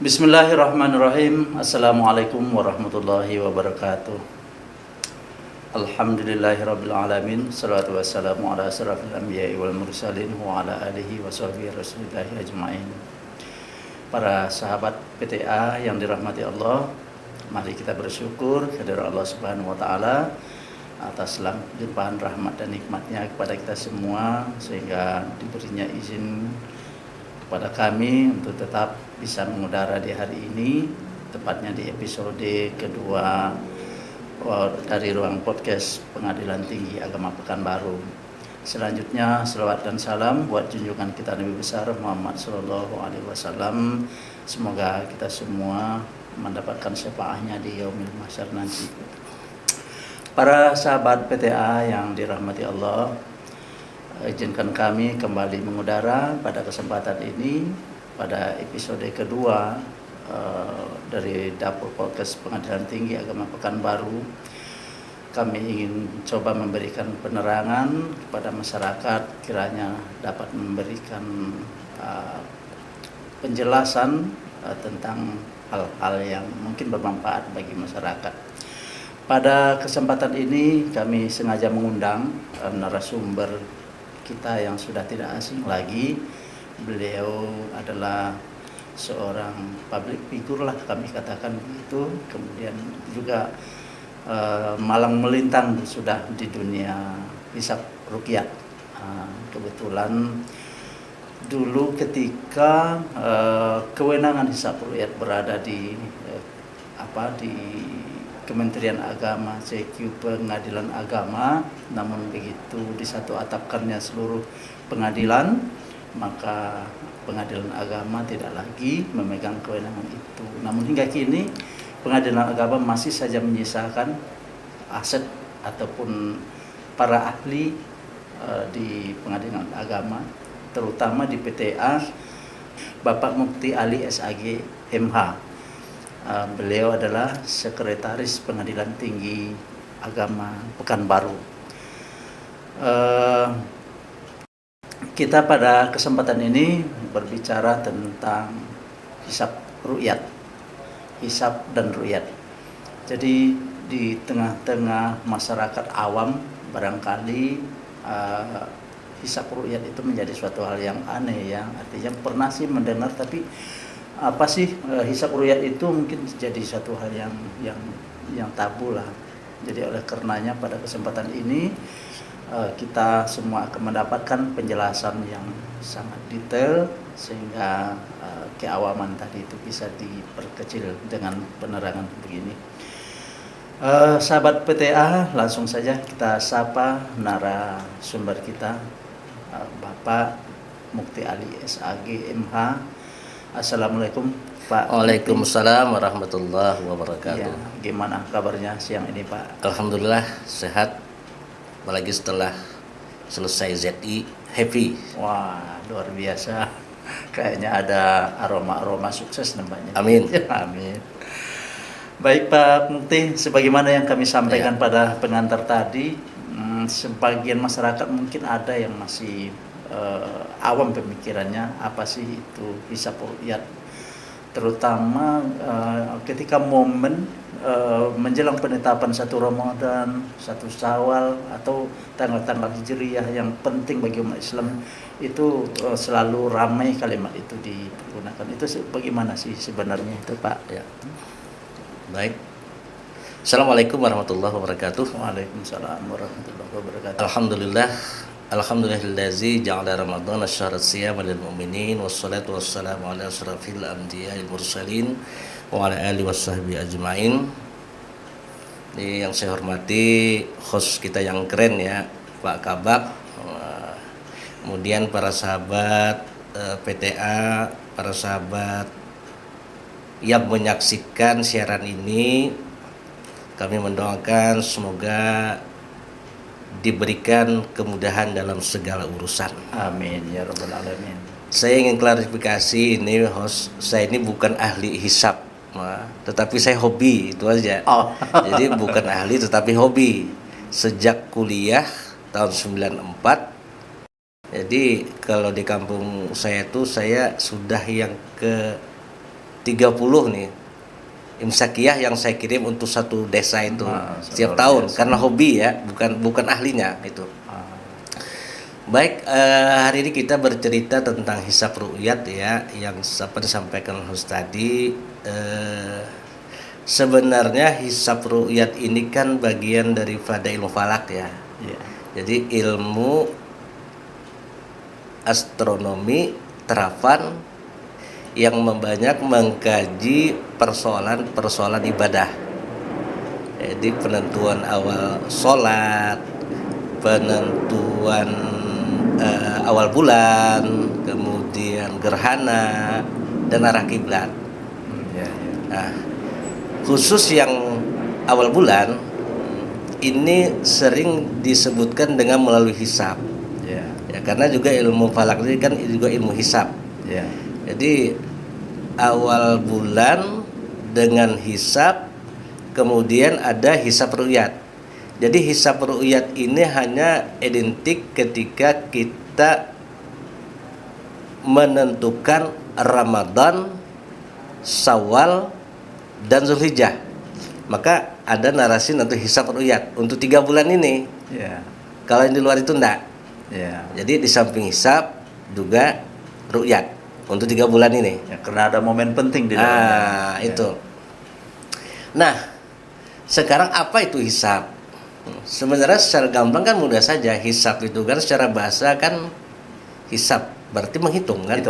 Bismillahirrahmanirrahim. Assalamualaikum warahmatullahi wabarakatuh. Alhamdulillahirabbil alamin. Shalatu wassalamu ala asyrafil anbiya'i wal mursalin wa ala alihi wa sahbihi rasulillahi ajmain. Para sahabat PTA yang dirahmati Allah, mari kita bersyukur kepada Allah Subhanahu wa taala atas limpahan rahmat dan nikmatnya kepada kita semua, sehingga diberinya izin kepada kami untuk tetap bisa mengudara di hari ini, tepatnya di episode kedua dari ruang podcast Pengadilan Tinggi Agama Pekanbaru. Selanjutnya selawat dan salam buat junjungan kita Nabi besar Muhammad Sallallahu Alaihi Wasallam. Semoga kita semua mendapatkan syafaatnya di yaumil mahsyar nanti. Para sahabat PTA yang dirahmati Allah, izinkan kami kembali mengudara pada kesempatan ini pada episode kedua dari Dapur Podcast Pengadilan Tinggi Agama Pekanbaru. Kami ingin coba memberikan penerangan kepada masyarakat, kiranya dapat memberikan penjelasan tentang hal-hal yang mungkin bermanfaat bagi masyarakat. Pada kesempatan ini kami sengaja mengundang narasumber kita yang sudah tidak asing lagi. Beliau adalah seorang public figure lah, kami katakan begitu. Kemudian juga malang melintang sudah di dunia hisab ruqyah. Kebetulan dulu ketika kewenangan hisab ruqyah berada di di Kementerian Agama, CQ Pengadilan Agama, namun begitu disatu atapkannya seluruh pengadilan, maka Pengadilan Agama tidak lagi memegang kewenangan itu. Namun hingga kini Pengadilan Agama masih saja menyisakan aset ataupun para ahli di Pengadilan Agama, terutama di PTA Bapak Mukti Ali SAG MH. Beliau adalah Sekretaris Pengadilan Tinggi Agama Pekanbaru. Kita pada kesempatan ini berbicara tentang hisab ruqyah, hisab dan ruqyah. Jadi di tengah-tengah masyarakat awam barangkali hisab ruqyah itu menjadi suatu hal yang aneh ya. Artinya pernah sih mendengar, tapi apa sih hisab ruqyah itu mungkin jadi satu hal yang tabu lah. Jadi oleh karenanya pada kesempatan ini kita semua akan mendapatkan penjelasan yang sangat detail, sehingga keawaman tadi itu bisa diperkecil dengan penerangan begini. Sahabat PTA, langsung saja kita sapa narasumber kita, Bapak Mukti Ali SAG MH. Assalamualaikum Pak. Waalaikumsalam warahmatullahi wabarakatuh. Ya, gimana kabarnya siang ini Pak? Alhamdulillah sehat, apalagi setelah selesai ZI, happy. Wah, luar biasa. Kayaknya ada aroma-aroma sukses nampaknya. Amin. Amin. Baik Pak Mukti, sebagaimana yang kami sampaikan pada pengantar tadi, sebagian masyarakat mungkin ada yang masih awam pemikirannya apa sih itu hisab ruqyah, terutama ketika momen menjelang penetapan 1 Ramadan, 1 Syawal atau tanggal-tanggal Hijriyah yang penting bagi umat Islam, itu selalu ramai kalimat itu digunakan. Itu bagaimana sih sebenarnya itu Pak? Ya. Baik. Assalamualaikum warahmatullahi wabarakatuh. Waalaikumsalam warahmatullahi wabarakatuh. Alhamdulillahillazi ja'ala Ramadan asyhara siyam lil mu'minin wassalatu wassalamu ala asyrafil anbiya'il mursalin wa ala alihi washabbihi ajmain. Ini yang saya hormati host kita yang keren ya, Pak Kabak. Kemudian para sahabat PTA, para sahabat yang menyaksikan siaran ini, kami mendoakan semoga diberikan kemudahan dalam segala urusan. Amin ya rabbal alamin. Saya ingin klarifikasi, ini host saya ini bukan ahli hisab, tetapi saya hobi, itu aja. Jadi bukan ahli tetapi hobi. Sejak kuliah tahun 94. Jadi kalau di kampung saya itu saya sudah yang 30 nih imsakiyah yang saya kirim untuk satu desa itu setiap tahun karena hobi ya, bukan ahlinya itu. Baik, hari ini kita bercerita tentang hisab ru'yat ya, yang disampaikan Ustaz tadi. Sebenarnya hisab ru'yat ini kan bagian daripada ilmu falak ya. Jadi ilmu astronomi terawan yang banyak mengkaji persoalan ibadah. Jadi penentuan awal sholat, penentuan awal bulan, kemudian gerhana dan arah kiblat. Nah, khusus yang awal bulan ini sering disebutkan dengan melalui hisab. Ya, karena juga ilmu falak ini kan juga ilmu hisab. Jadi awal bulan dengan hisab, kemudian ada hisab ru'yat. Jadi hisab ru'yat ini hanya identik ketika kita menentukan Ramadan, Syawal, dan Zulhijjah. Maka ada narasi untuk hisab ru'yat untuk 3 bulan ini. Kalau yang di luar itu enggak. Jadi di samping hisab juga ru'yat untuk 3 bulan ini. Karena ada momen penting di dalamnya. Itu. Nah, sekarang apa itu hisab? Sebenarnya secara gampang kan mudah saja. Hisab itu kan secara bahasa kan hisab berarti menghitung kan?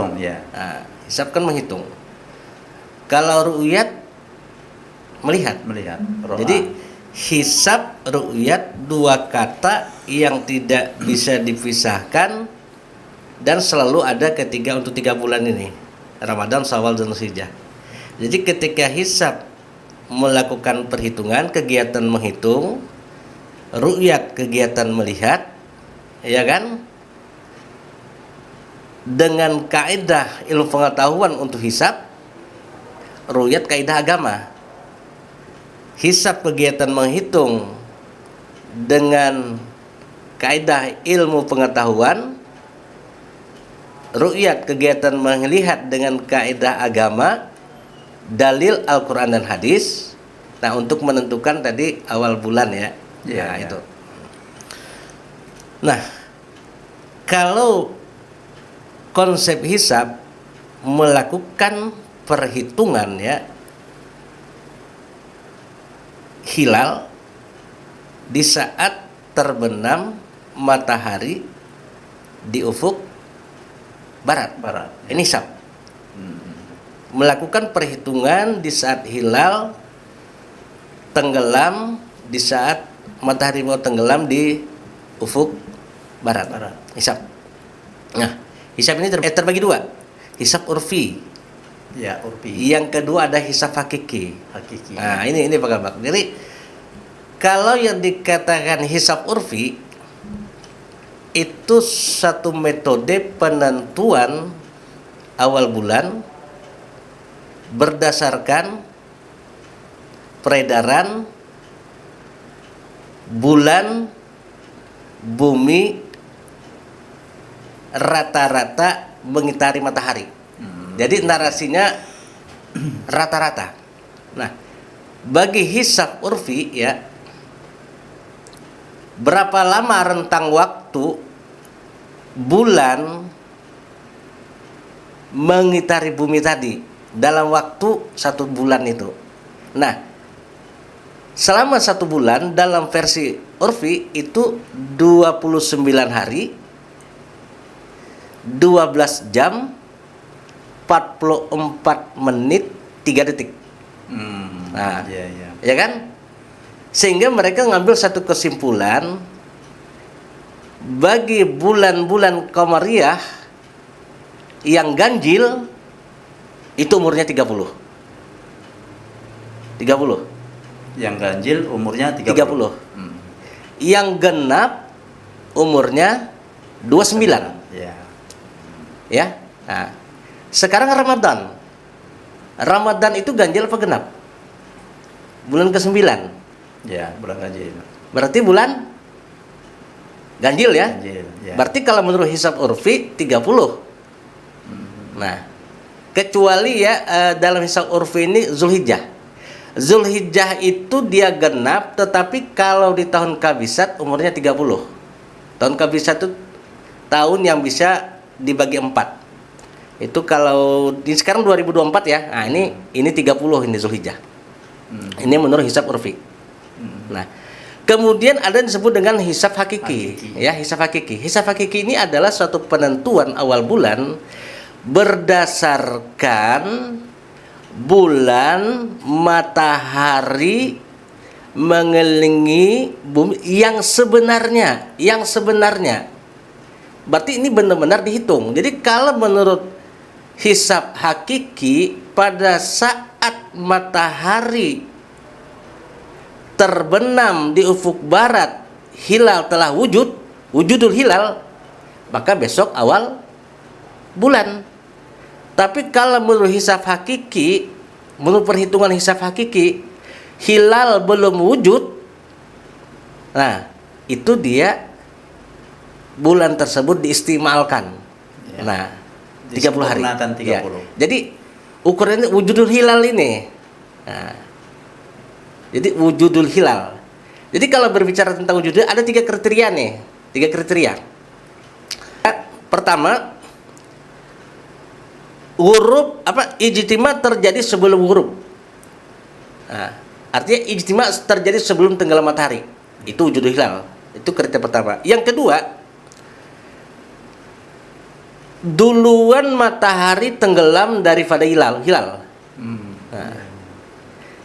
Hisab kan menghitung. Kalau ru'yat melihat. Jadi hisab ru'yat dua kata yang tidak bisa dipisahkan dan selalu ada ketiga untuk 3 bulan ini, Ramadan, Syawal, dan Zulhijjah. Jadi ketika hisab melakukan perhitungan, kegiatan menghitung, ru'yat kegiatan melihat, ya kan? Dengan kaidah ilmu pengetahuan untuk hisab, ru'yat kaidah agama. Hisab kegiatan menghitung dengan kaidah ilmu pengetahuan, ru'yat kegiatan melihat dengan kaidah agama, dalil Al-Quran dan hadis. Nah, untuk menentukan tadi awal bulan ya. Itu. Nah, kalau konsep hisab melakukan perhitungan ya hilal di saat terbenam matahari di ufuk barat. Ini hisab. Melakukan perhitungan di saat hilal tenggelam, di saat matahari mau tenggelam di ufuk barat. Hisab. Nah, hisab ini terbagi 2. Hisab urfi. Yang kedua ada hisab hakiki. Nah, ini Pak Gabak. Jadi kalau yang dikatakan hisab urfi itu satu metode penentuan awal bulan berdasarkan peredaran bulan bumi rata-rata mengitari matahari. Jadi narasinya rata-rata. Nah, bagi hisab urfi ya, berapa lama rentang waktu bulan mengitari bumi tadi dalam waktu 1 bulan itu. Nah, selama 1 bulan dalam versi urfi itu 29 hari, 12 jam, 44 menit 3 detik. Nah, ya kan? Sehingga mereka ngambil satu kesimpulan, bagi bulan-bulan Qamariyah yang ganjil itu umurnya 30. Yang ganjil umurnya 30. Yang genap umurnya 29. Ya. Nah, sekarang Ramadan itu ganjil apa genap? Bulan ke-9. Bulan ganjil. Berarti bulan ganjil ya? Ganjil, ya. Berarti kalau menurut hisab urfi 30. Nah, kecuali ya dalam hisab urfi ini Zulhijjah. Zulhijjah itu dia genap, tetapi kalau di tahun kabisat umurnya 30. Tahun kabisat itu tahun yang bisa dibagi 4. Itu kalau di sekarang 2024 ya. Nah, ini 30 ini Zulhijjah. Ini menurut hisab urfi. Nah, kemudian ada yang disebut dengan hisab hakiki. Ya, hisab hakiki. Hisab hakiki ini adalah suatu penentuan awal bulan berdasarkan bulan matahari mengelilingi bumi yang sebenarnya. Berarti ini benar-benar dihitung. Jadi kalau menurut hisab hakiki, pada saat matahari terbenam di ufuk barat, hilal telah wujudul hilal, maka besok awal bulan. Tapi kalau menurut hisab hakiki, menurut perhitungan hisab hakiki, hilal belum wujud, nah itu dia bulan tersebut diistimalkan. Ya. Nah, 30 hari. 30. Ya. Jadi ukurannya wujudul hilal ini. Nah, jadi wujudul hilal. Jadi kalau berbicara tentang wujudul, ada 3 kriteria nih. 3 kriteria. Pertama, huruf ijtima terjadi sebelum huruf. Nah, artinya ijtima terjadi sebelum tenggelam matahari. Itu wujudul hilal. Itu kriteria pertama. Yang kedua, duluan matahari tenggelam daripada hilal. Nah,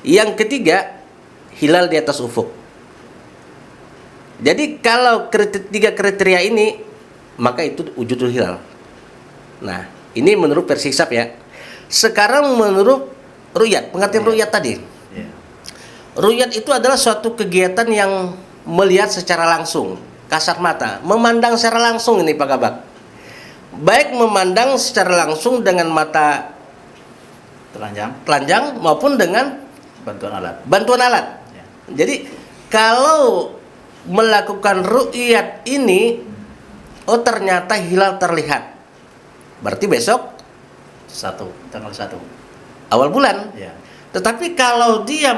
yang ketiga, hilal di atas ufuk. Jadi kalau 3 kriteria ini, maka itu wujudul hilal. Nah, ini menurut versi hisab ya. Sekarang menurut ru'yat, pengertian ru'yat tadi. Ru'yat itu adalah suatu kegiatan yang melihat secara langsung, kasat mata, memandang secara langsung ini Pak Kabak. Baik memandang secara langsung dengan mata telanjang maupun dengan bantuan alat. Ya. Jadi kalau melakukan ru'yat ini, oh ternyata hilal terlihat, berarti besok tanggal 1 awal bulan. ya. Tetapi kalau dia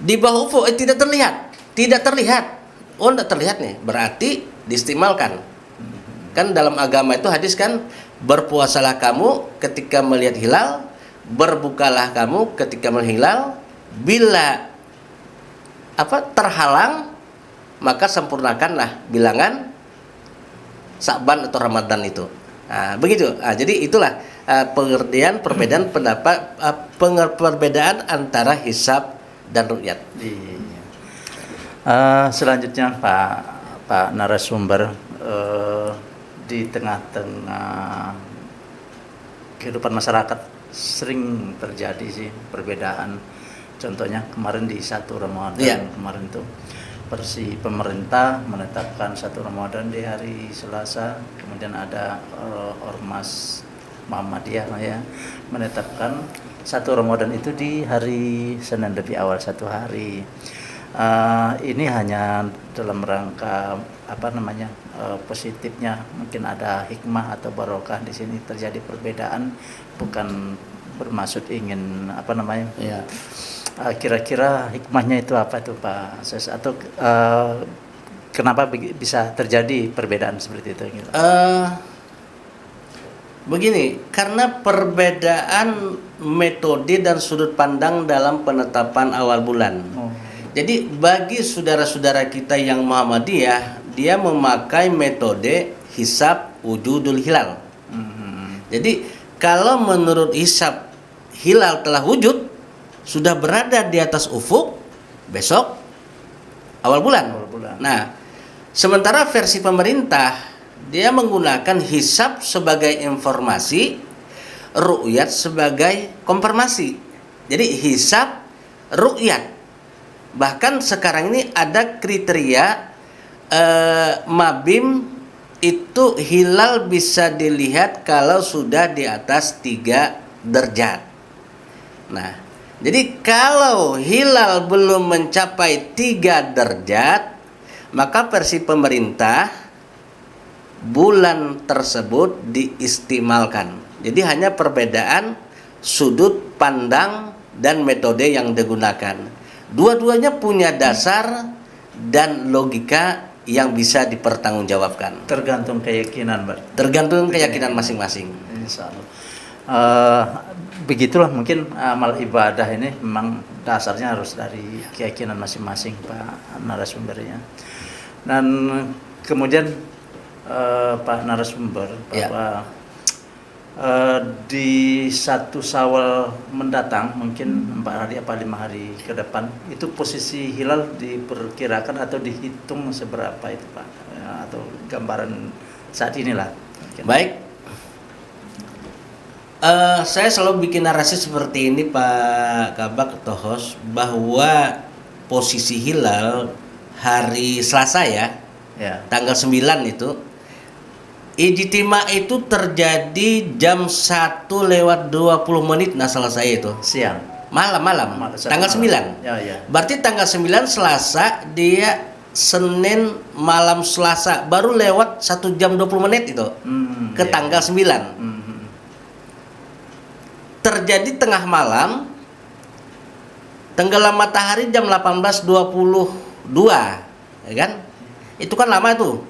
di bawah ufuk tidak terlihat, oh tidak terlihat nih, berarti diistimalkan. Kan dalam agama itu hadis kan, berpuasalah kamu ketika melihat hilal, berbukalah kamu ketika melihat hilal, bila terhalang maka sempurnakanlah bilangan Sa'ban atau Ramadan itu. Nah, begitu. Nah, jadi itulah perbedaan pendapat, perbedaan antara hisab dan ru'yat. Iya. Selanjutnya Pak narasumber, di tengah-tengah kehidupan masyarakat sering terjadi sih perbedaan. Contohnya kemarin di 1 Ramadan kemarin tuh pemerintah menetapkan 1 Ramadan di hari Selasa, kemudian ada Ormas Muhammadiyah ya menetapkan 1 Ramadan itu di hari Senin lebih awal 1 hari. Ini hanya dalam rangka positifnya, mungkin ada hikmah atau barokah di sini terjadi perbedaan, bukan bermaksud ingin kira-kira hikmahnya itu apa tuh Pak Ses, atau kenapa bisa terjadi perbedaan seperti itu gitu? Begini, karena perbedaan metode dan sudut pandang dalam penetapan awal bulan. Jadi bagi saudara-saudara kita yang Muhammadiyah, dia memakai metode hisab wujudul hilal. Jadi kalau menurut hisab hilal telah wujud, sudah berada di atas ufuk, besok awal bulan. Nah, sementara versi pemerintah, dia menggunakan hisab sebagai informasi, ru'yat sebagai konfirmasi. Jadi hisab, ru'yat. Bahkan sekarang ini ada kriteria mabim itu hilal bisa dilihat kalau sudah di atas 3 derajat. Nah, jadi kalau hilal belum mencapai 3 derajat, maka versi pemerintah bulan tersebut diistimalkan. Jadi hanya perbedaan sudut pandang dan metode yang digunakan. Dua-duanya punya dasar dan logika yang bisa dipertanggungjawabkan. Tergantung keyakinan, Mbak. Tergantung keyakinan masing-masing. Insya Allah. Begitulah mungkin amal ibadah ini memang dasarnya harus dari keyakinan masing-masing Pak narasumbernya. Dan kemudian Pak narasumber Ya. bahwa di 1 Syawal mendatang mungkin 4 hari apa 5 hari ke depan itu posisi hilal diperkirakan atau dihitung seberapa itu Pak, atau gambaran saat inilah. Baik. Saya selalu bikin narasi seperti ini Pak Kabak atau host, bahwa posisi hilal hari Selasa ya, tanggal 9 itu, ijtima itu terjadi jam 1:20 nah salah saya itu. Siang. Malam. Tanggal 9. Ya. Berarti tanggal 9 Selasa, dia Senin malam Selasa baru lewat 1 jam 20 menit itu. Ke tanggal 9. Terjadi tengah malam, tenggelam matahari jam 18:22, ya kan? Itu kan lama tuh.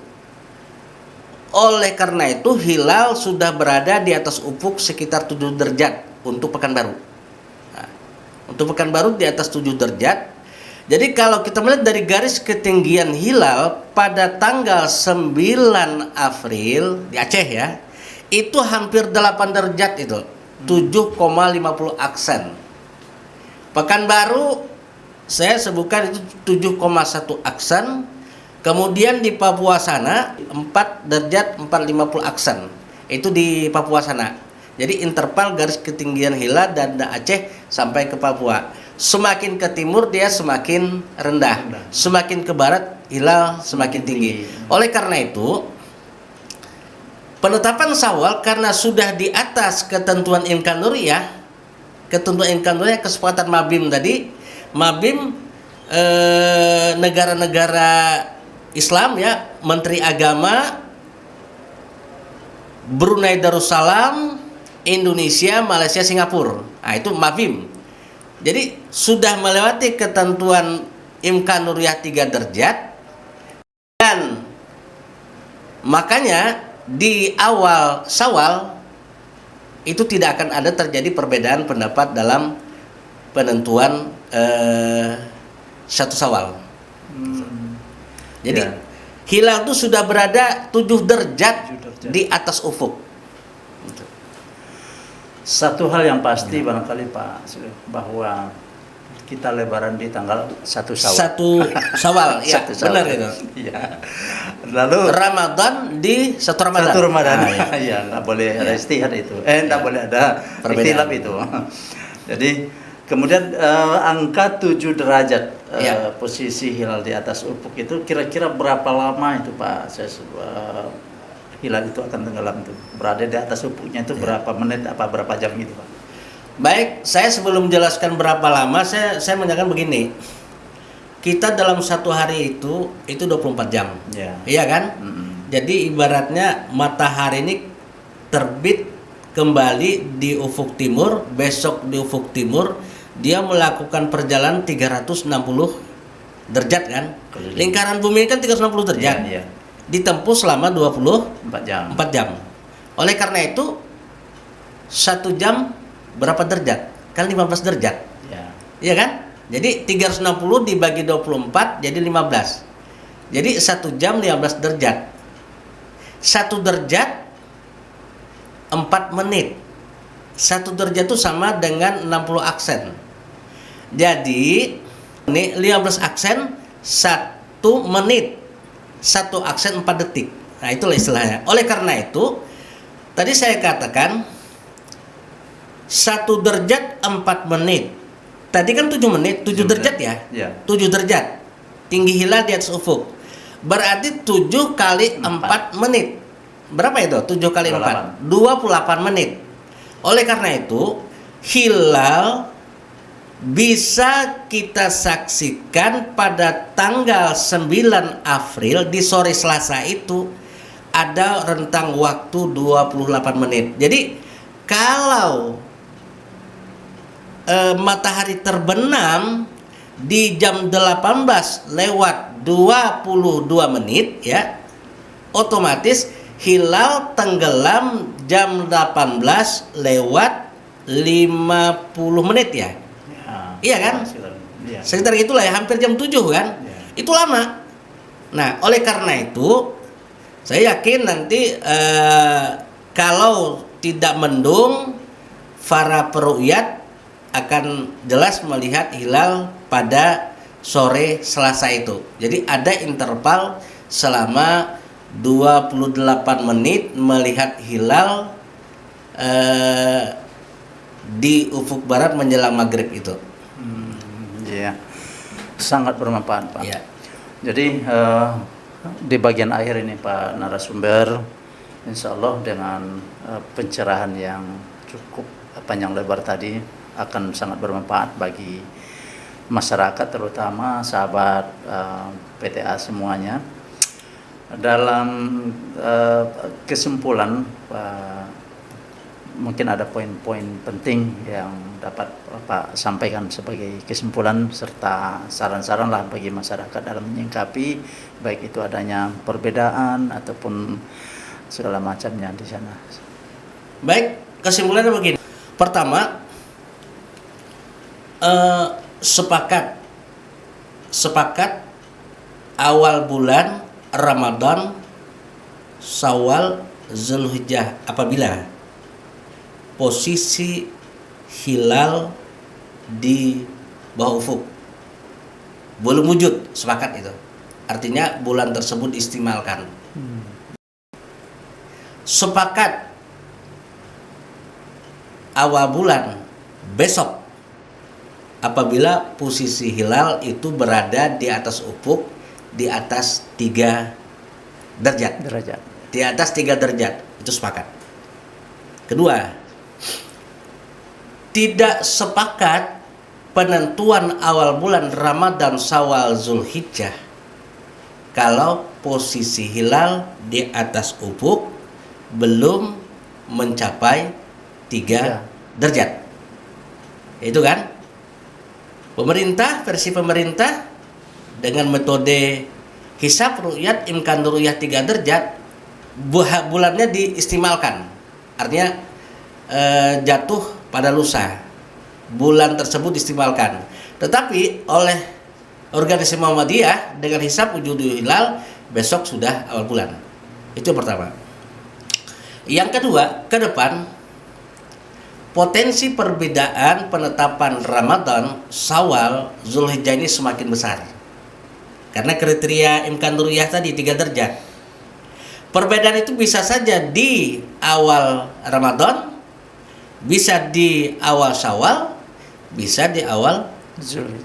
Oleh karena itu hilal sudah berada di atas ufuk sekitar 7 derajat untuk Pekanbaru. Nah, untuk Pekanbaru di atas 7 derajat. Jadi kalau kita melihat dari garis ketinggian hilal pada tanggal 9 April di Aceh ya, itu hampir 8 derajat itu. 7,50 aksen. Pekanbaru saya sebutkan itu 7,1 aksen. Kemudian di Papua sana 4 derajat 450 aksen. Itu di Papua sana. Jadi interval garis ketinggian hilal dan Aceh sampai ke Papua. Semakin ke timur dia semakin rendah. Semakin ke barat hilal semakin tinggi. Oleh karena itu penetapan Syawal karena sudah di atas ketentuan Imkan Nuriyah, kesepakatan Mabim tadi, Mabim negara-negara Islam ya, Menteri Agama Brunei Darussalam, Indonesia, Malaysia, Singapura. Nah, itu Mabim. Jadi sudah melewati ketentuan Imkan Nuriyah 3 derajat, dan makanya di awal Syawal itu tidak akan ada terjadi perbedaan pendapat dalam penentuan 1 Syawal. Jadi hilal itu sudah berada 7 derajat di atas ufuk. Satu hal yang pasti barangkali Pak, bahwa kita lebaran di tanggal 1 Syawal. 1 Syawal, ya, 1 Syawal. benar itu. Iya. Lalu Ramadan di 1 Ramadan. 1 Ramadan. Nah, ya, nggak boleh ada istihad itu. Nggak boleh ada ikhtilaf itu. Jadi kemudian angka 7 derajat posisi hilal di atas ufuk itu kira-kira berapa lama itu Pak? Hilal itu akan tenggelam itu berada di atas ufuknya itu berapa menit apa berapa jam gitu Pak? Baik, saya sebelum menjelaskan berapa lama, saya menyatakan begini. Kita dalam 1 hari itu 24 jam. Iya kan? Jadi ibaratnya matahari ini terbit kembali di ufuk timur, besok di ufuk timur, dia melakukan perjalanan 360 derajat kan? Lingkaran bumi kan 360 derajat. Ditempuh selama 24 jam. Oleh karena itu 1 jam berapa derajat? Kan 15 derajat. Iya kan? Jadi 360 dibagi 24 jadi 15. Jadi 1 jam 15 derajat. 1 derajat 4 menit. 1 derajat itu sama dengan 60 aksen. Jadi ini 15 aksen 1 menit. 1 aksen 4 detik. Nah, itulah istilahnya. Oleh karena itu, tadi saya katakan 1 derajat 4 menit. Tadi kan 7 menit, 7 derajat ya? 7 derajat. Tinggi hilal di atas ufuk. Berarti 7 kali 4 menit. Berapa itu? 7 kali 4? 28 menit. Oleh karena itu, hilal bisa kita saksikan pada tanggal 9 April di sore Selasa itu ada rentang waktu 28 menit. Jadi kalau matahari terbenam di jam 18 lewat 22 menit ya, otomatis hilal tenggelam jam 18 lewat 50 menit ya. Iya kan? Iya. Sekitar itulah ya, hampir jam 7 kan? Ya. Itu lama. Nah, oleh karena itu saya yakin nanti kalau tidak mendung, para peruqyah akan jelas melihat hilal pada sore Selasa itu. Jadi ada interval selama 28 menit melihat hilal di ufuk barat menjelang maghrib itu. Iya, sangat bermanfaat Pak. Ya. Jadi di bagian akhir ini Pak narasumber, insya Allah dengan pencerahan yang cukup panjang lebar tadi akan sangat bermanfaat bagi masyarakat, terutama sahabat PTA semuanya. Dalam kesimpulan, mungkin ada poin-poin penting yang dapat Pak sampaikan sebagai kesimpulan serta saran-saran lah bagi masyarakat dalam menyikapi baik itu adanya perbedaan ataupun segala macamnya di sana. Baik, kesimpulannya begini. Pertama, sepakat awal bulan Ramadan, Syawal, Zulhijjah apabila posisi hilal di bawah ufuk belum wujud, sepakat itu. Artinya bulan tersebut diistimalkan. Sepakat awal bulan besok apabila posisi hilal itu berada di atas ufuk di atas 3 derajat. Di atas 3 derajat, itu sepakat. Kedua, tidak sepakat penentuan awal bulan Ramadan, Syawal, Zulhijjah kalau posisi hilal di atas ufuk belum mencapai 3 derajat. Itu kan? Versi pemerintah dengan metode hisab ru'yat imkan ru'yat 3 derajat, bulannya diistimalkan. Artinya jatuh pada lusa. Bulan tersebut diistimalkan. Tetapi oleh organisasi Muhammadiyah dengan hisab wujudul hilal besok sudah awal bulan. Itu yang pertama. Yang kedua, ke depan potensi perbedaan penetapan Ramadan, Syawal, Zulhijjah ini semakin besar. Karena kriteria imkan ru'yah tadi 3 derajat. Perbedaan itu bisa saja di awal Ramadan, bisa di awal Syawal, bisa di awal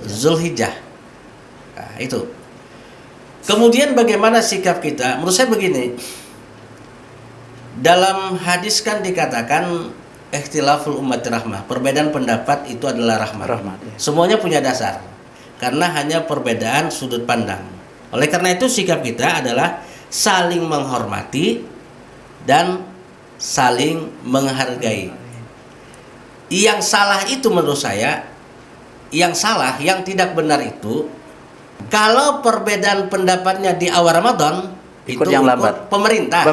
Zulhijjah. Nah, itu. Kemudian bagaimana sikap kita? Menurut saya begini. Dalam hadis kan dikatakan ikhtilaful ummati rahmah. Perbedaan pendapat itu adalah rahmat. Ya. Semuanya punya dasar. Karena hanya perbedaan sudut pandang. Oleh karena itu sikap kita adalah saling menghormati dan saling menghargai. Yang salah itu menurut saya, yang tidak benar itu kalau perbedaan pendapatnya di awal Ramadan ikut yang lambat. Pemerintah.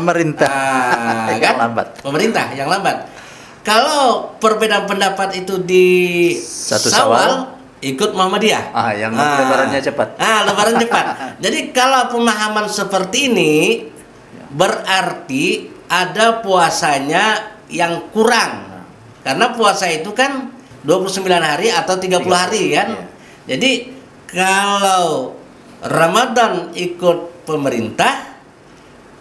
Yang Kan? lambat. Pemerintah yang lambat. Kalau perbedaan pendapat itu di Syawal, ikut Muhammadiyah. Yang lebarannya cepat. Lebaran cepat. Jadi kalau pemahaman seperti ini berarti ada puasanya yang kurang. Karena puasa itu kan 29 hari atau 30 hari kan. Iya. Jadi kalau Ramadan ikut pemerintah,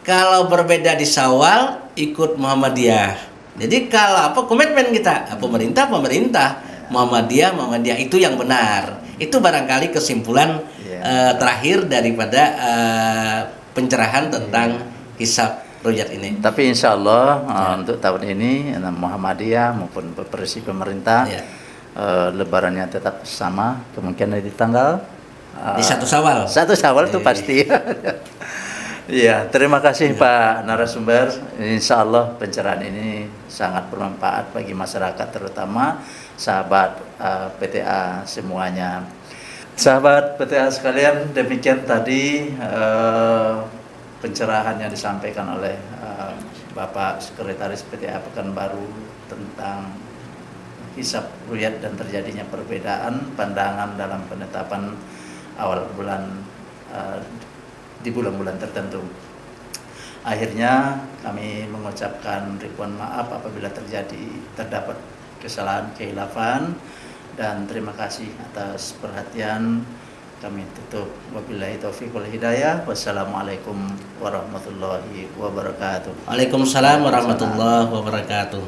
kalau berbeda di Syawal ikut Muhammadiyah. Jadi kalau komitmen kita pemerintah, Muhammadiyah itu yang benar. Itu barangkali kesimpulan terakhir daripada pencerahan tentang hisab ru'yat ini. Tapi insya Allah untuk tahun ini Muhammadiyah maupun versi pemerintah lebarannya tetap sama, kemungkinan di tanggal di 1 Syawal. 1 Syawal itu pasti. Iya, terima kasih Pak narasumber. Insya Allah pencerahan ini sangat bermanfaat bagi masyarakat, terutama sahabat PTA semuanya. Sahabat PTA sekalian, demikian tadi pencerahan yang disampaikan oleh Bapak Sekretaris PTA Pekanbaru tentang hisab ru'yat dan terjadinya perbedaan pandangan dalam penetapan awal bulan di bulan-bulan tertentu. Akhirnya kami mengucapkan ribuan maaf apabila terdapat kesalahan kekhilafan, dan terima kasih atas perhatian. Kami tutup, wabillahi taufiq wal hidayah. Wassalamualaikum warahmatullahi wabarakatuh. Waalaikumsalam warahmatullahi wabarakatuh.